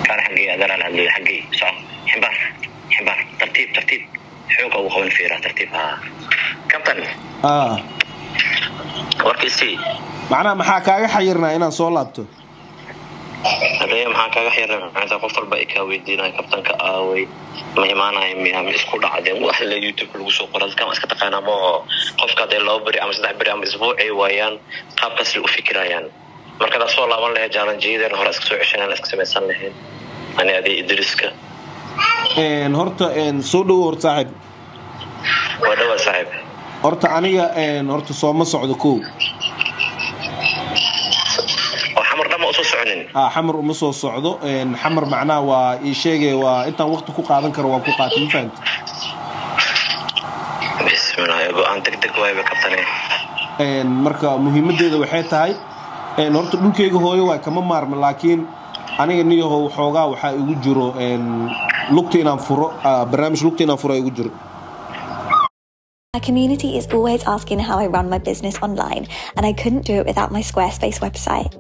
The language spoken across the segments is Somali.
كان حقي أدرى على حقي صح حبار ترتيب حوقه وخون فيرا ترتيبها كابتن وركيسي macnaha maxaa kaaga xayirnaa inaan soo laabto هذا maxaa kaaga xayirnaa inta qof walba ay ka weydiinay kabtanka aaway ma imaanay miyaa isku dhacdeen wax la YouTube lagu soo qoray kama iska taqaana ma qofka de loo bari ama saddex bari ama isbuuci waayaan qaabkaas u fikirayaan marka la soo laaban lahayd challenge-yada hore iska soo ceshanaan iska sameeysan lahayd ani adii Idriska horta soo dhaw hor saaxib wadawa saaxib horta aniga horta soo ma socdo koow حمر وما soo socdo حمر macnaha waa ii sheegay waa intaan waqti ku qaadan karo waa ku qaatay ma fahanti bismillah aan degdeg waayba kabtane marka muhiimadeeda waxay tahay horta dhulkayga hooyo waa kama maarmo laakiin aniga niyahow xoogaa waxa igu jiro lugta inaan furo barnaamij lugta inaan furo igu jiro. My community is always asking how I run my business online, and I couldn't do it without my Squarespace website.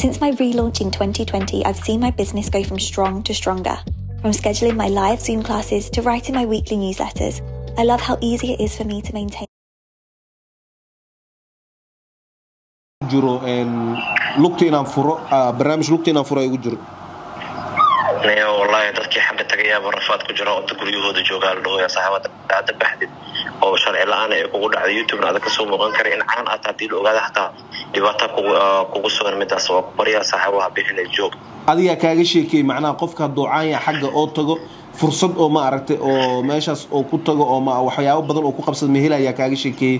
Since my relaunch in 2020, I've seen my business go from strong to stronger. From scheduling my live Zoom classes to writing my weekly newsletters, I love how easy it is for me to maintain. jiro lugta inaan furo barnaamij lugta inaan furo igu jiro. والله dadkii xagga tagayaba rafaad ku jiro oo guriyahooda joogaa dhooya saxaabada aad baxdid oo sharci la'aan ay kugu dhacday YouTube aad ka soo muuqan kara in aan aad hadii ogaada xataa dhibaato kugu soo midaas oo bariya saxaabaha bixinay joog adiga kaaga sheekay macnaha qofka duucaaya xagga oo tago fursad oo ma aragtay oo meeshaas oo ku tago oo ma waxyaabo badan oo ku qabsad mehelaya kaaga sheekay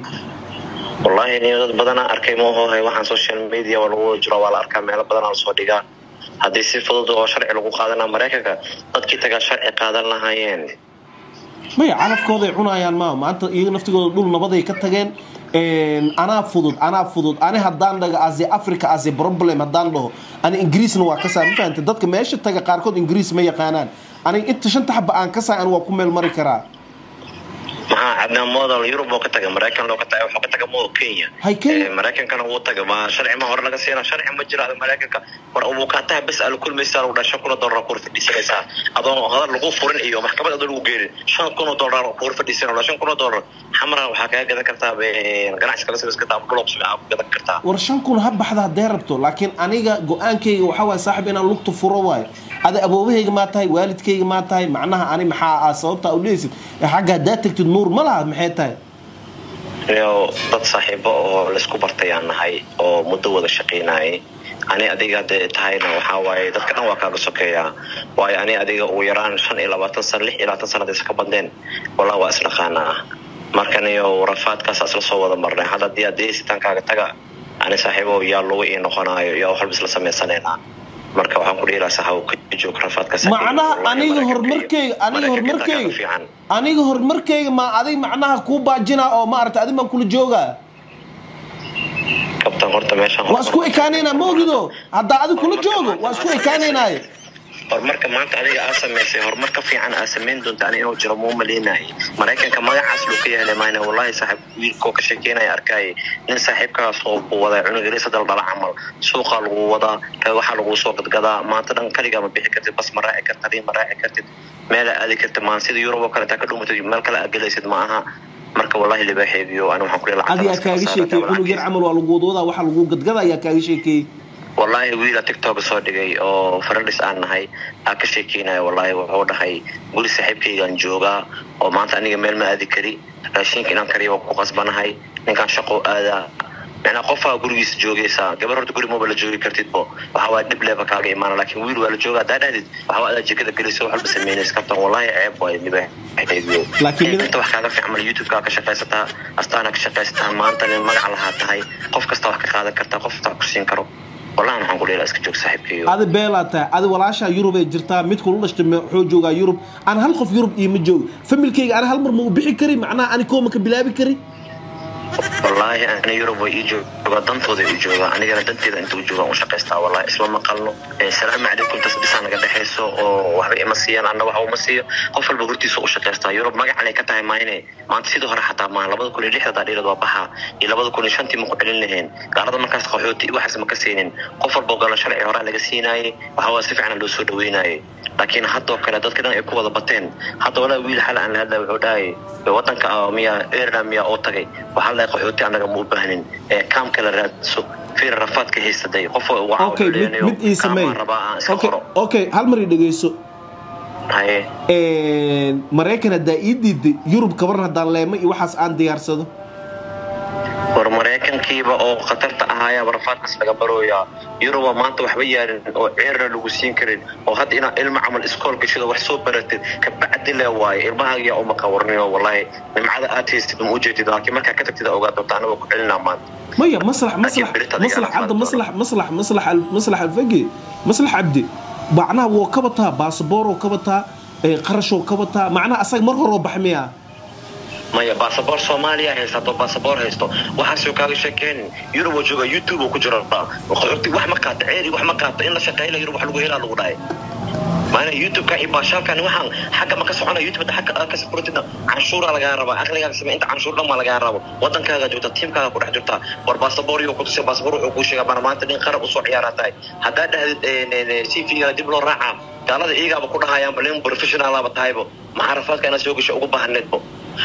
wallahi dad badan arkay ma hoohay waxaan social media wala jiro wala arkaa meel badan oo soo dhigaa hadii si fudud oo sharci lagu qaadana Mareykanka dadkii taga sharci qaadan lahaayeen ma calafkooda ay cunayaan maanta iyaga naftigooda dhul nabad ay ka tageen ana fudud ani hadaan dhaga Asia Africa as a problem hadaan dhaho ani Ingiriisna waa ka saamifanta dadka meesha taga qaarkood Ingiriis ma yaqaanaan ani inta shanta xabba aan ka saacan waa ku meel mari karaa عندنا موديل يوروب وقتها أمريكان لو قتها وقتها مو كينيا أمريكان كانوا وقتها ما شرع ما هو رجع سينا شرع مجرى أمريكان وقتها بسأل كل مسار ولا شكون دولار كور في الديسة أظن هذا اللي فورن إيوه محكمة أدول وجير شكون دولار كور في الديسة ولا شكون دولار حمراء وحكاية كذا كرتها بجناح كلا سبس كتاب بلوكس كذا كرتها ورشانكون هب حدا ديربته لكن أنا جوان كي وحوا صاحب أنا لقطه فرواي هذا أبوه ما تاي والد كي ما تاي معناها أنا محا صوت أو ليس حاجة داتك النور ما لها محيتها يو ضد صاحبه أو لسكوبرتيان هاي أو مدة الشقيناي أنا أديك تهاينا وحاوي ضد كنا واقع بسكيا واي أنا أديك ويران شن إلى وتصلح إلى تصل ديسك بدين ولا واسنا خانا مركني ورفات كاس أصل صوّد مرة هذا دي ستان كاغتاغا أنا صاحبه يالو إيه نخنا يا حلب سلسمة سنينا marka waxaan ku dhiiraa saxaw ka joog rafaadka sax macnaha aniga hormarkeyga ma aday macnaha ku baajina oo ma aragtay adiga man kula jooga kabtan horta meeshan waa isku ekaanayna moogido hadda adiga kula joogo waa isku ekaanaynaa horumarka maanta adiga aad sameysay horumarka fiican aad sameyn doonta inuu jiro muu maleynay Mareykanka magacaas loo ka yahay maayna wallahi saaxiib wiilko ka sheekeynaya arkay in saaxiibkaas oo wada cunugriisa dal camal suuqa lagu wada waxa lagu soo gadgada maanta dhan kaliya ma bixi kartid bas maraaci kartid meel aad kartid maan sida Yurub kale ta ka dhumatay meel kale aad galaysid ma aha marka wallahi liba xeebiyo ana waxaan ku leeyahay adiga kaaga sheekay cunug yar camal waa lagu wada waxa lagu gadgada ayaa kaaga sheekay والله ويلا تيك توك soo dhigay oo farandis aan nahay ka sheekeynay wallahi wuxuu dhahay guri saaxiibkaygan jooga oo maanta aniga meel ma aadi kari raashinka inaan kariyo ku qasbanahay ninkan shaqo aada ana qofa gurigiisa joogaysa gabar horta guri mobile joogi kartid bo waxa waa dib leeba kaaga imaan laakiin wiil wala jooga daadadid waxa aad jikada galiso waxa la sameeyay kabtan wallahi ceeb way niba laakiin inta wax kaaga fiican YouTube ka shaqaysataa astaana ka shaqaysataa maanta magac laha tahay qof kasta wax ka qaadan karta qof ta ku siin karo والله أنا هقول لك أسكت جوك صاحبك هذا بيلاته هذا ولاش يوروب جرتا ميت كل نشت حوجوجا يوروب أنا هالخوف يوروب يمجو فملكي أنا هالمر مو بحي كري معناه أنا كومك بلابي كري والله أنا يوروب ويجوا دنتو ذي يجوا أنا قال دنتي ذا أنتوا يجوا وشقيستها والله اسمه ما قالوا السلام عليكم تسبيس أنا قد حسوا وحبي مسيا أنا وهو مسيا قفل بقولتي سوق شقيستها يوروب ما عليك كتاعي ماينه ما أنت سيدو هرا حتى ما لبض كل ريحة داري لضبحها إلا بدو كل شنتي مقبلين لهن قارض ما كاس خيوتي وحس ما كسينين قفل بقول شرعي هرا لجسيناي وهو سيف عن اللي سودويناي لكن حتى كلا دت كده يكون ضبطين حتى ولا ويل حلا عن هذا وعداي وطن كأمية إيرلامية أو تجي وحلا قحوتي أنا مو بهنين كام كلا راد سو في الرفات كهيس تدي قف اوكي مid ii samey okay hal mar dhageyso Mareykan hadaa ii diiday Yurub ka waran hadaan leemo iyo waxaas aan diyaarsado war Mareykankiiba oo khatarta ahaya warfaadkas laga barooya Yurub maanta waxba yaarin oo ciirna lagu siin karin oo had ina ilma amal iskool gashido wax soo baratid ka bacdi la waay ilmahaaga oo ma qawarniyo wallahi nimcada aatiist ma ujeedid laakiin marka ka tagtida ogaado taana ku cilina maanta مية مصلح عبد مصلح الفقي مصلح عبدي معناها وكبتها باسبور وكبتها قرش وكبتها معناها أصلا مرة ربح مياه مايا باسبور سوماليا هيستو باسبور هيستو وحاسو كاغي شكين يورو وجوغا يوتيوب وكجرا وخرتي wax ma qaata ceeri wax ma qaata in la shaqeeyo yurub wax lagu heelaa lagu dhaay maana youtube ka ibashaal kan waxaan xagga ma ka soconaa youtube xagga ka sabrtina canshuur laga raba aqliga samee inta canshuur dhama laga rabo wadankaaga joogta teamkaaga ku dhex jirta war baasaboor iyo ku tusay baasaboor wuxuu ku sheegay maanta in qarab u soo ciyaartay hadaa dhahdid CV ga dib loo raaca gaalada iyaga ku dhahayaan baleen professional aba taaybo maxarafaadka ana soo gasho ugu baahanneedbo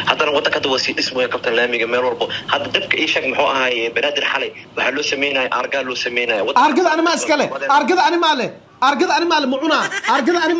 haddana wadanka wasi ismooya kabtan laamiga meel walbo hadda dabka ii sheeg muxuu ahaay banaadir xalay waxa loo sameeyay arga loo sameeyay argada ani ma iskale argada ani ma le muuna argada ani